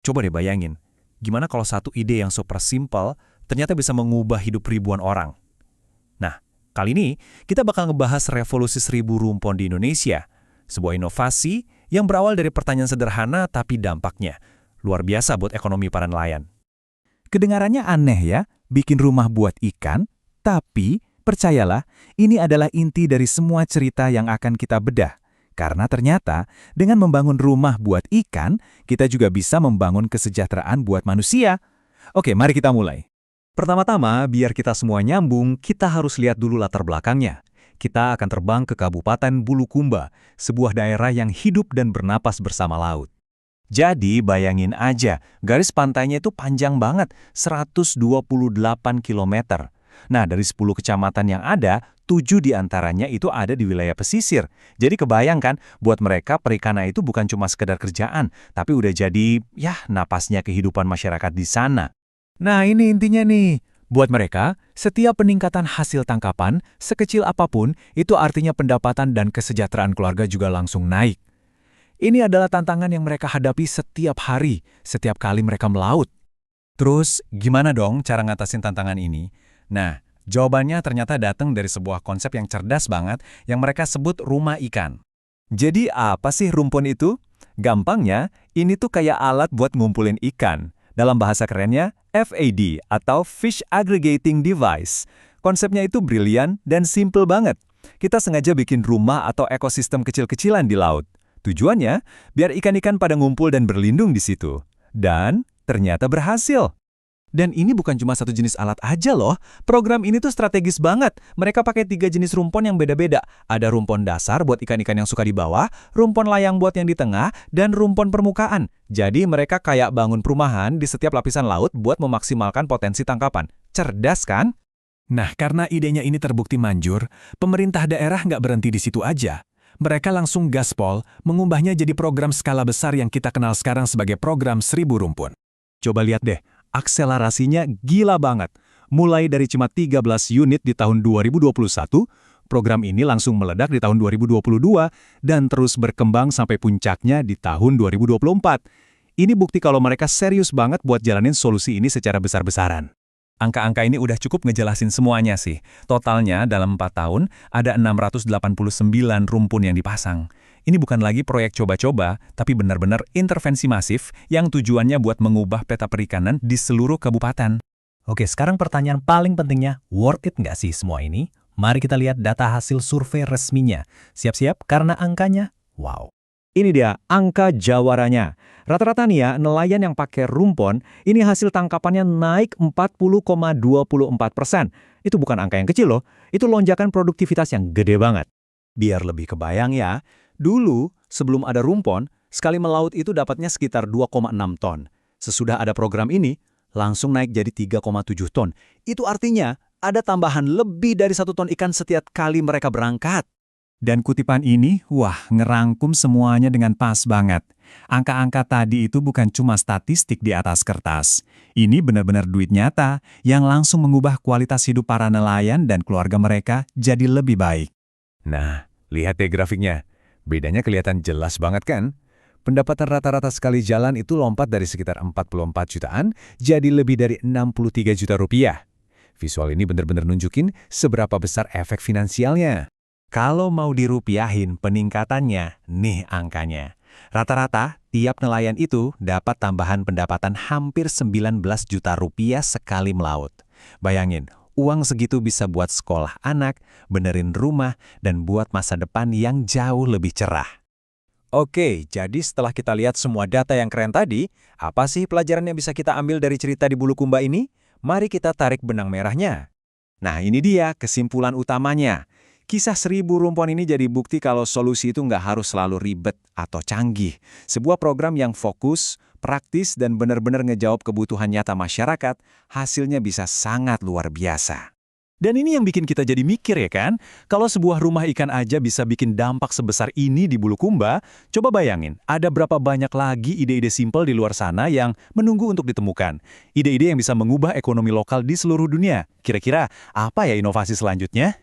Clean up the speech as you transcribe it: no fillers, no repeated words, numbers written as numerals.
Coba deh bayangin, gimana kalau satu ide yang super simple ternyata bisa mengubah hidup ribuan orang. Nah, kali ini kita bakal ngebahas revolusi 1.000 rumpon di Indonesia. Sebuah inovasi yang berawal dari pertanyaan sederhana tapi dampaknya luar biasa buat ekonomi para nelayan. Kedengarannya aneh ya, bikin rumah buat ikan, tapi percayalah, ini adalah inti dari semua cerita yang akan kita bedah. Karena ternyata, dengan membangun rumah buat ikan, kita juga bisa membangun kesejahteraan buat manusia. Oke, mari kita mulai. Pertama-tama, biar kita semua nyambung, kita harus lihat dulu latar belakangnya. Kita akan terbang ke Kabupaten Bulukumba, sebuah daerah yang hidup dan bernapas bersama laut. Jadi bayangin aja, garis pantainya itu panjang banget, 128 km. Nah, dari 10 kecamatan yang ada, 7 diantaranya itu ada di wilayah pesisir. Jadi kebayangkan, buat mereka perikanan itu bukan cuma sekedar kerjaan, tapi udah jadi, napasnya kehidupan masyarakat di sana. Nah, ini intinya nih. Buat mereka, setiap peningkatan hasil tangkapan, sekecil apapun, itu artinya pendapatan dan kesejahteraan keluarga juga langsung naik. Ini adalah tantangan yang mereka hadapi setiap hari, setiap kali mereka melaut. Terus, gimana dong cara ngatasin tantangan ini? Nah, jawabannya ternyata datang dari sebuah konsep yang cerdas banget yang mereka sebut rumah ikan. Jadi apa sih rumpon itu? Gampangnya, ini tuh kayak alat buat ngumpulin ikan. Dalam bahasa kerennya, FAD atau Fish Aggregating Device. Konsepnya itu brilian dan simple banget. Kita sengaja bikin rumah atau ekosistem kecil-kecilan di laut. Tujuannya, biar ikan-ikan pada ngumpul dan berlindung di situ. Dan ternyata berhasil. Dan ini bukan cuma satu jenis alat aja loh. Program ini tuh strategis banget. Mereka pakai 3 jenis rumpon yang beda-beda. Ada rumpon dasar buat ikan-ikan yang suka di bawah, rumpon layang buat yang di tengah, dan rumpon permukaan. Jadi mereka kayak bangun perumahan di setiap lapisan laut buat memaksimalkan potensi tangkapan. Cerdas kan? Nah, karena idenya ini terbukti manjur, pemerintah daerah nggak berhenti di situ aja. Mereka langsung gaspol, mengubahnya jadi program skala besar yang kita kenal sekarang sebagai program 1.000 rumpun. Coba lihat deh, akselerasinya gila banget. Mulai dari cuma 13 unit di tahun 2021, program ini langsung meledak di tahun 2022 dan terus berkembang sampai puncaknya di tahun 2024. Ini bukti kalau mereka serius banget buat jalanin solusi ini secara besar-besaran. Angka-angka ini udah cukup ngejelasin semuanya sih. Totalnya dalam 4 tahun ada 689 rumpun yang dipasang. Ini bukan lagi proyek coba-coba, tapi benar-benar intervensi masif yang tujuannya buat mengubah peta perikanan di seluruh kabupaten. Oke, sekarang pertanyaan paling pentingnya, worth it nggak sih semua ini? Mari kita lihat data hasil survei resminya. Siap-siap karena angkanya, wow. Ini dia angka jawaranya. Rata-rata nih ya, nelayan yang pakai rumpon, ini hasil tangkapannya naik 40,24%. Itu bukan angka yang kecil loh, itu lonjakan produktivitas yang gede banget. Biar lebih kebayang ya, dulu sebelum ada rumpon, sekali melaut itu dapatnya sekitar 2,6 ton. Sesudah ada program ini, langsung naik jadi 3,7 ton. Itu artinya ada tambahan lebih dari 1 ton ikan setiap kali mereka berangkat. Dan kutipan ini, ngerangkum semuanya dengan pas banget. Angka-angka tadi itu bukan cuma statistik di atas kertas. Ini benar-benar duit nyata yang langsung mengubah kualitas hidup para nelayan dan keluarga mereka jadi lebih baik. Nah, lihat deh grafiknya. Bedanya kelihatan jelas banget kan? Pendapatan rata-rata sekali jalan itu lompat dari sekitar 44 jutaan jadi lebih dari 63 juta rupiah. Visual ini benar-benar nunjukin seberapa besar efek finansialnya. Kalau mau dirupiahin peningkatannya, nih angkanya. Rata-rata, tiap nelayan itu dapat tambahan pendapatan hampir 19 juta rupiah sekali melaut. Bayangin, uang segitu bisa buat sekolah anak, benerin rumah, dan buat masa depan yang jauh lebih cerah. Oke, jadi setelah kita lihat semua data yang keren tadi, apa sih pelajaran yang bisa kita ambil dari cerita di Bulukumba ini? Mari kita tarik benang merahnya. Nah, ini dia kesimpulan utamanya. Kisah 1.000 rumpon ini jadi bukti kalau solusi itu nggak harus selalu ribet atau canggih. Sebuah program yang fokus, praktis, dan benar-benar ngejawab kebutuhan nyata masyarakat, hasilnya bisa sangat luar biasa. Dan ini yang bikin kita jadi mikir ya kan? Kalau sebuah rumah ikan aja bisa bikin dampak sebesar ini di Bulukumba, coba bayangin, ada berapa banyak lagi ide-ide simpel di luar sana yang menunggu untuk ditemukan. Ide-ide yang bisa mengubah ekonomi lokal di seluruh dunia. Kira-kira apa ya inovasi selanjutnya?